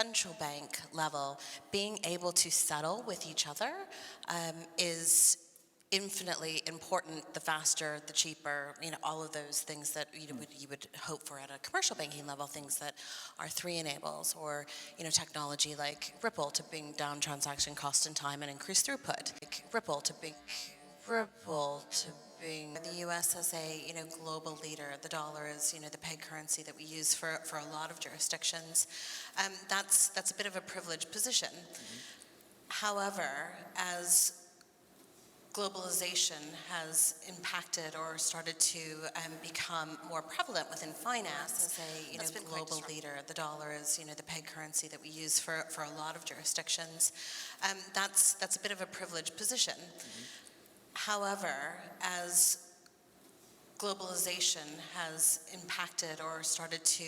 central bank level, being able to settle with each other is infinitely important. The faster, the cheaper, all of those things that you would hope for at a commercial banking level, things that R3 enables, or technology like Ripple to bring down transaction cost and time and increase throughput. Like Ripple to bring the U.S. as a global leader. The dollar is the peg currency that we use for a lot of jurisdictions. That's a bit of a privileged position. However, as globalization has impacted or started to become more prevalent within finance as a global leader. The dollar is the peg currency that we use for a lot of jurisdictions. That's a bit of a privileged position. However, as globalization has impacted or started to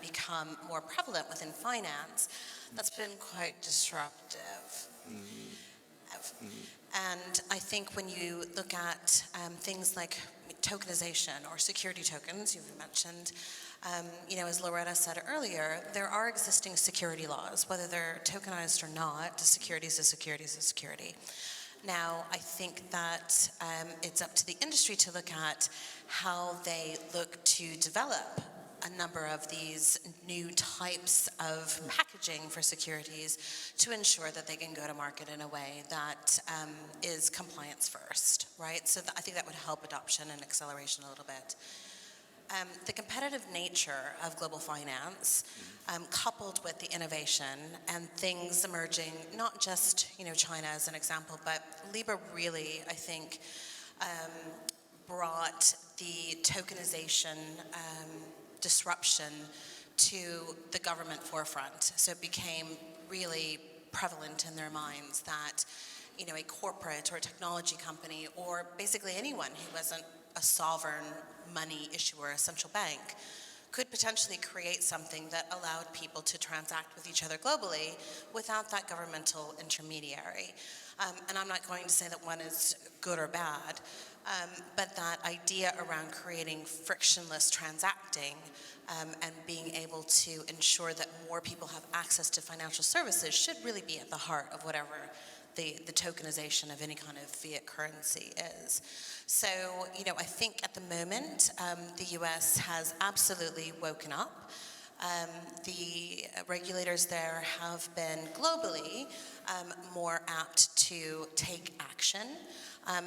become more prevalent within finance, that's been quite disruptive. And I think when you look at things like tokenization or security tokens, you've mentioned, as Loretta said earlier, there are existing security laws. Whether they're tokenized or not, a security is a security is a security. Now, I think that it's up to the industry to look at how they look to develop a number of these new types of packaging for securities to ensure that they can go to market in a way that is compliance first, right? So I think that would help adoption and acceleration a little bit. The competitive nature of global finance, coupled with the innovation and things emerging, not just China as an example, but Libra really, I think, brought the tokenization disruption to the government forefront. So it became really prevalent in their minds that a corporate or a technology company, or basically anyone who wasn't a sovereign money issuer, a central bank, could potentially create something that allowed people to transact with each other globally without that governmental intermediary. And I'm not going to say that one is good or bad, but that idea around creating frictionless transacting and being able to ensure that more people have access to financial services should really be at the heart of whatever the tokenization of any kind of fiat currency is. So, I think at the moment, the U.S. has absolutely woken up. The regulators there have been globally more apt to take action.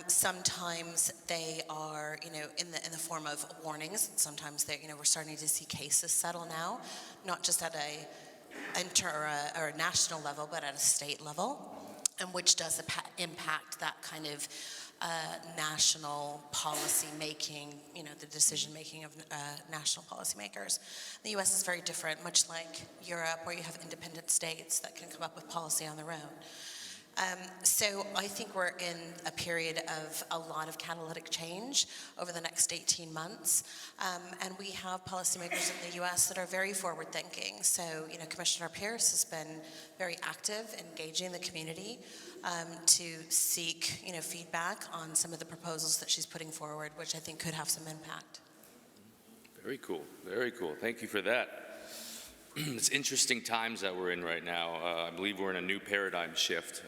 Sometimes they are, in the form of warnings. Sometimes they, we're starting to see cases settle now, not just at a national level, but at a state level, and which does impact that kind of national policy making, the decision making of national policymakers. The U.S. is very different, much like Europe, where you have independent states that can come up with policy on their own. So I think we're in a period of a lot of catalytic change over the next 18 months. And we have policymakers in the U.S. that are very forward-thinking. So, Commissioner Pierce has been very active, engaging the community to seek, feedback on some of the proposals that she's putting forward, which I think could have some impact. Very cool. Very cool. Thank you for that. It's interesting times that we're in right now. I believe we're in a new paradigm shift.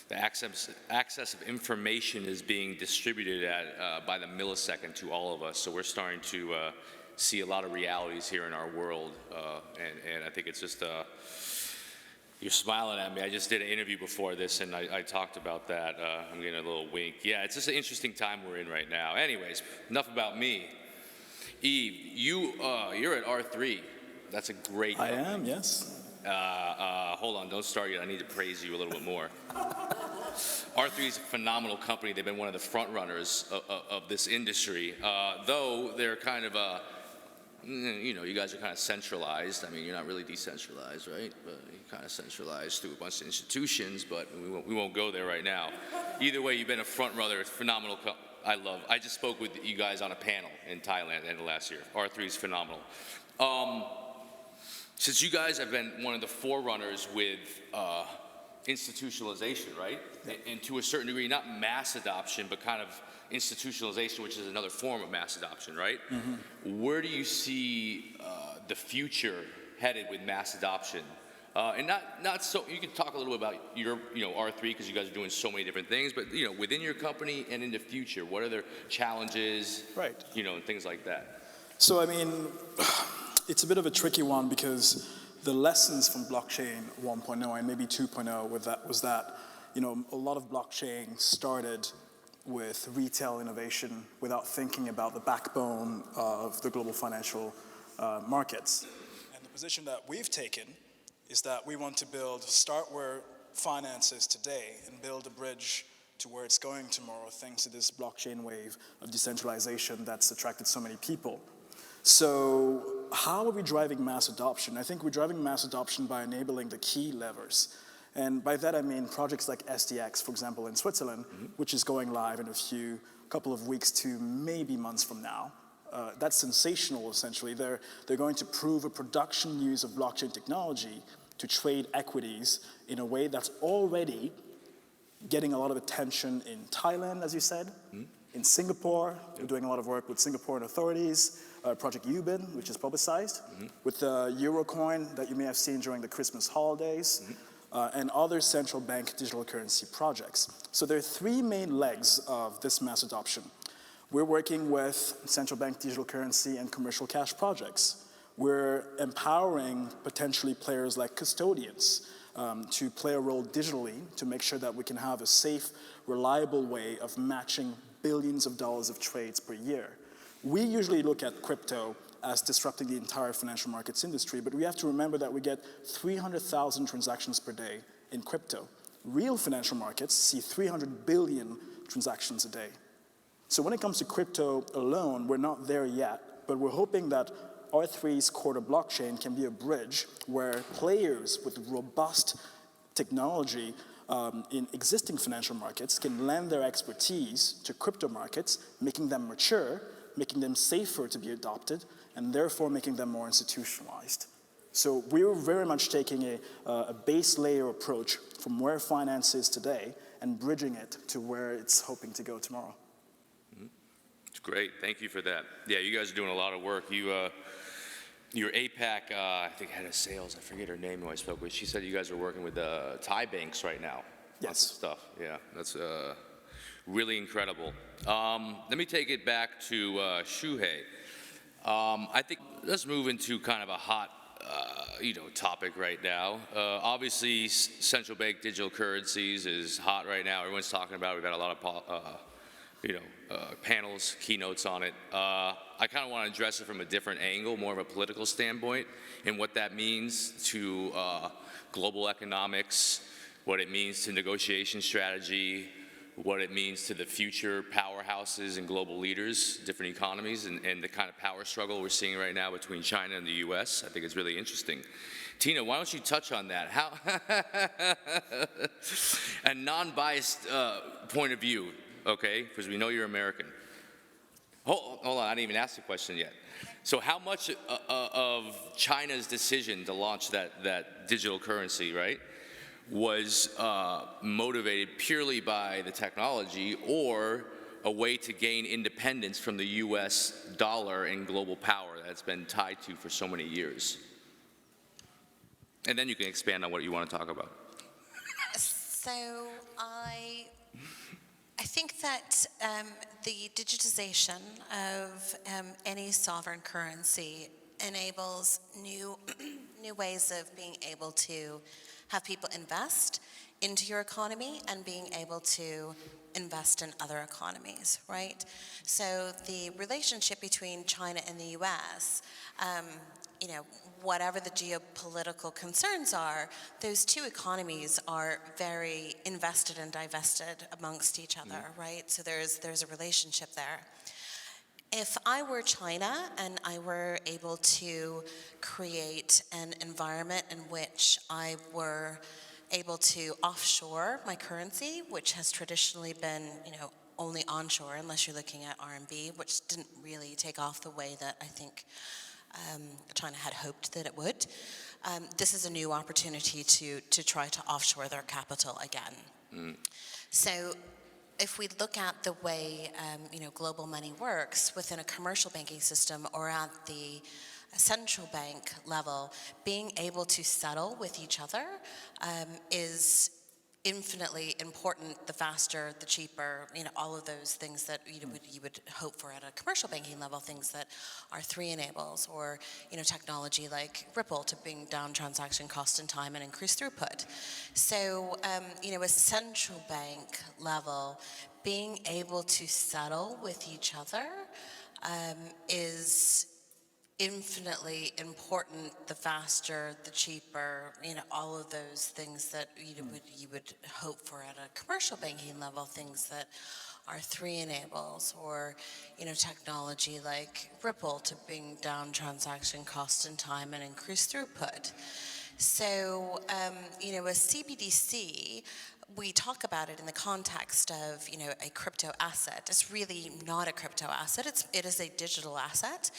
The access of information is being distributed by the millisecond to all of us. So we're starting to see a lot of realities here in our world. And I think it's just, you're smiling at me. I just did an interview before this and I talked about that. I'm getting a little wink. Yeah, it's just an interesting time we're in right now. Anyways, enough about me. Yves, you're at R3. That's a great company. I am, yes. Hold on, don't start yet. I need to praise you a little bit more. R3 is a phenomenal company. They've been one of the front runners of this industry. Though they're kind of, you guys are kind of centralized. I mean, you're not really decentralized, right? But you're kind of centralized through a bunch of institutions, but we won't go there right now. Either way, you've been a front runner. It's phenomenal. I just spoke with you guys on a panel in Thailand at the end of last year. R3 is phenomenal. Since you guys have been one of the forerunners with institutionalization, right? And to a certain degree, not mass adoption, but kind of institutionalization, which is another form of mass adoption, right? Mm-hmm. Where do you see the future headed with mass adoption? And not so, you can talk a little bit about your, R3, because you guys are doing so many different things, but, within your company and in the future, what are their challenges, Right. And things like that? So, I mean, it's a bit of a tricky one because the lessons from blockchain 1.0 and maybe 2.0 was that, a lot of blockchain started with retail innovation without thinking about the backbone of the global financial markets. And the position that we've taken is that we want to start where finance is today and build a bridge to where it's going tomorrow, thanks to this blockchain wave of decentralization that's attracted so many people. So how are we driving mass adoption? I think we're driving mass adoption by enabling the key levers. And by that I mean projects like SDX, for example, in Switzerland, which is going live in a couple of weeks to maybe months from now. That's sensational, essentially. They're going to prove a production use of blockchain technology to trade equities in a way that's already getting a lot of attention in Thailand, as you said, in Singapore. We're doing a lot of work with Singaporean authorities, Project Yubin, which is publicized, with the Eurocoin that you may have seen during the Christmas holidays, and other central bank digital currency projects. So there are three main legs of this mass adoption. We're working with central bank digital currency and commercial cash projects. We're empowering potentially players like custodians to play a role digitally to make sure that we can have a safe, reliable way of matching billions of dollars of trades per year. We usually look at crypto as disrupting the entire financial markets industry, but we have to remember that we get 300,000 transactions per day in crypto. Real financial markets see 300 billion transactions a day. So when it comes to crypto alone, we're not there yet, but we're hoping that R3's core to blockchain can be a bridge where players with robust technology in existing financial markets can lend their expertise to crypto markets, making them mature, making them safer to be adopted, and therefore making them more institutionalized. So we're very much taking a base layer approach from where finance is today and bridging it to where it's hoping to go tomorrow. Great, thank you for that. Yeah, you guys are doing a lot of work. Your APAC, I think head of sales, I forget her name who I spoke with, she said you guys are working with Thai banks right now. Yes. Lots of stuff, yeah, that's really incredible. Let me take it back to Shuhei. I think let's move into kind of a hot topic right now. Obviously, central bank digital currencies is hot right now. Everyone's talking about it. We've had a lot of panels, keynotes on it. I kind of want to address it from a different angle, more of a political standpoint, and what that means to global economics, what it means to negotiation strategy, what it means to the future powerhouses and global leaders, different economies, and the kind of power struggle we're seeing right now between China and the US. I think it's really interesting. Teane, why don't you touch on that? How a non-biased point of view, okay, because we know you're American. Hold on, I didn't even ask the question yet. So how much of China's decision to launch that digital currency, right, was motivated purely by the technology or a way to gain independence from the US dollar and global power that's been tied to for so many years? And then you can expand on what you want to talk about. So I think that the digitization of any sovereign currency enables new ways of being able to have people invest into your economy and being able to invest in other economies, right? So the relationship between China and the US, whatever the geopolitical concerns are, those two economies are very invested and divested amongst each other, right? So there's a relationship there. If I were China and I were able to create an environment in which I were able to offshore my currency, which has traditionally been, only onshore unless you're looking at RMB, which didn't really take off the way that I think China had hoped that it would. This is a new opportunity to try to offshore their capital again. So if we look at the way global money works within a commercial banking system or at the central bank level, being able to settle with each other is infinitely important. The faster, the cheaper, all of those things that you would hope for at a commercial banking level, things that R3 enables, or technology like Ripple to bring down transaction cost and time and increase throughput. So a central bank level, being able to settle with each other is infinitely important. The faster, the cheaper, all of those things that you would hope for at a commercial banking level, things that R3 enables, or technology like Ripple to bring down transaction cost and time and increase throughput. So a CBDC, we talk about it in the context of, a crypto asset. It's really not a crypto asset. It is a digital asset,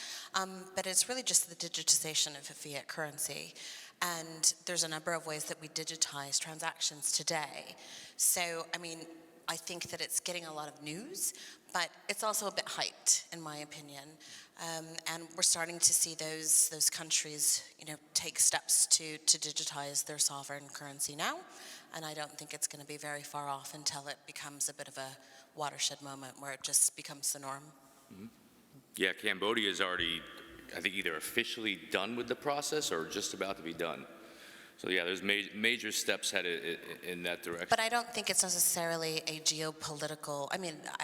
but it's really just the digitization of a fiat currency. And there's a number of ways that we digitize transactions today. So, I think that it's getting a lot of news, but it's also a bit hyped, in my opinion. And we're starting to see those countries, take steps to digitize their sovereign currency now. And I don't think it's going to be very far off until it becomes a bit of a watershed moment where it just becomes the norm. Mm-hmm. Yeah, Cambodia is already, I think, either officially done with the process or just about to be done. So yeah, there's major steps headed in that direction. But I don't think it's necessarily a geopolitical, I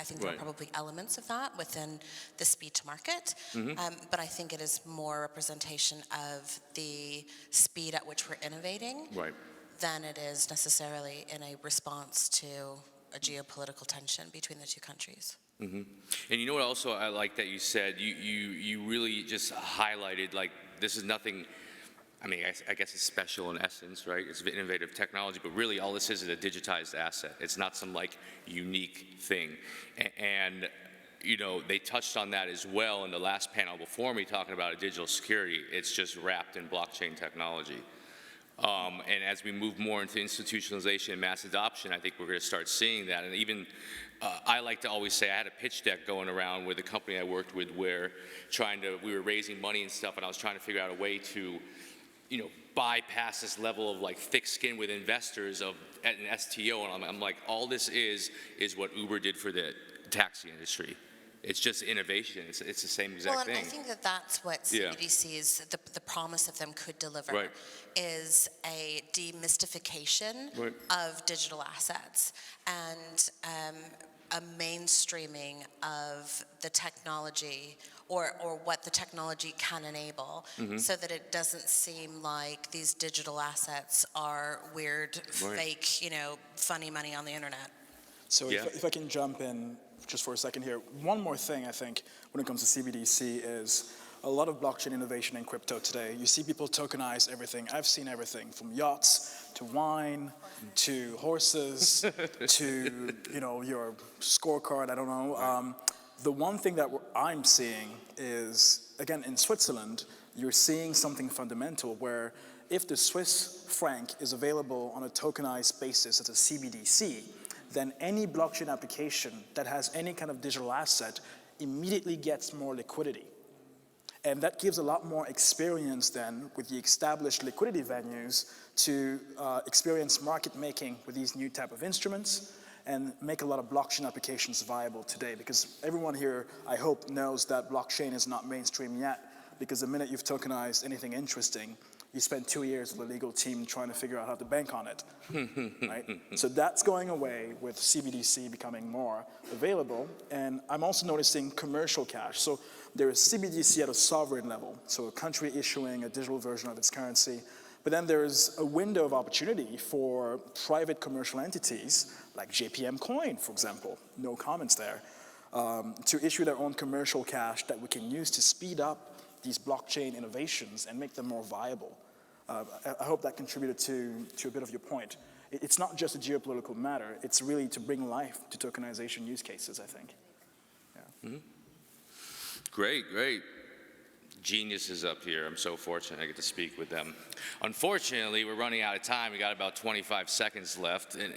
think there are Right. probably elements of that within the speed to market, but I think it is more representation of the speed at which we're innovating Right. than it is necessarily in a response to a geopolitical tension between the two countries. Mm-hmm. And you know what also I like that you said, you really just highlighted, like, this is nothing, I guess it's special in essence, right? It's innovative technology, but really all this is a digitized asset. It's not some unique thing. And they touched on that as well in the last panel before me, talking about digital security. It's just wrapped in blockchain technology. And as we move more into institutionalization and mass adoption, I think we're going to start seeing that. And even I like to always say, I had a pitch deck going around with a company I worked with where we were raising money and stuff, and I was trying to figure out a way to bypass this level of thick skin with investors at an STO, and I'm like, all this is what Uber did for the taxi industry. It's just innovation. It's the same exact thing. Well, and I think that's what CBDCs, the promise of them could deliver, Right. is a demystification Right. of digital assets and a mainstreaming of the technology or what the technology can enable, so that it doesn't seem like these digital assets are weird, Right. fake, funny money on the internet. So Yeah. if I can jump in just for a second here, one more thing I think when it comes to CBDC is a lot of blockchain innovation in crypto today. You see people tokenize everything. I've seen everything from yachts to wine to horses to your scorecard. I don't know. The one thing that I'm seeing is, again, in Switzerland, you're seeing something fundamental where if the Swiss franc is available on a tokenized basis as a CBDC, then any blockchain application that has any kind of digital asset immediately gets more liquidity. And that gives a lot more experience then with the established liquidity venues to experience market making with these new type of instruments and make a lot of blockchain applications viable today. Because everyone here, I hope, knows that blockchain is not mainstream yet, because the minute you've tokenized anything interesting, you spend 2 years with a legal team trying to figure out how to bank on it, right? So that's going away with CBDC becoming more available. And I'm also noticing commercial cash. So there is CBDC at a sovereign level, so a country issuing a digital version of its currency. But then there's a window of opportunity for private commercial entities, like JPM Coin, for example, no comments there, to issue their own commercial cash that we can use to speed up these blockchain innovations and make them more viable. I hope that contributed to a bit of your point. It's not just a geopolitical matter, it's really to bring life to tokenization use cases, I think. Yeah. Mm-hmm. Great. Geniuses up here. I'm so fortunate I get to speak with them. Unfortunately, we're running out of time. We got about 25 seconds left, and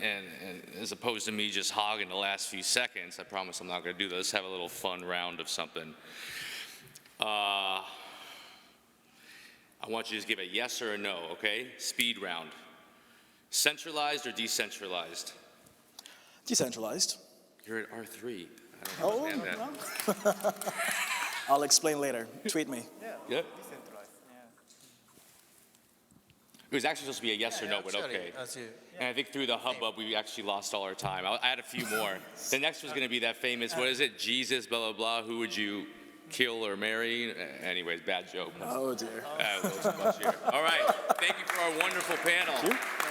as opposed to me just hogging the last few seconds, I promise I'm not going to do this. Let's have a little fun round of something. I want you to just give a yes or a no, okay? Speed round. Centralized or decentralized? Decentralized. You're at R3. I don't understand that. Well, I'll explain later. Tweet me. Yep. It was actually supposed to be a yes or no, but okay. And I think through the hubbub, we actually lost all our time. I'll add a few more. The next was going to be that famous, what is it? Jesus, blah, blah, blah. Who would you kill or marry? Anyways, bad joke. Oh, dear. A little too much here. All right. Thank you for our wonderful panel. Thank you.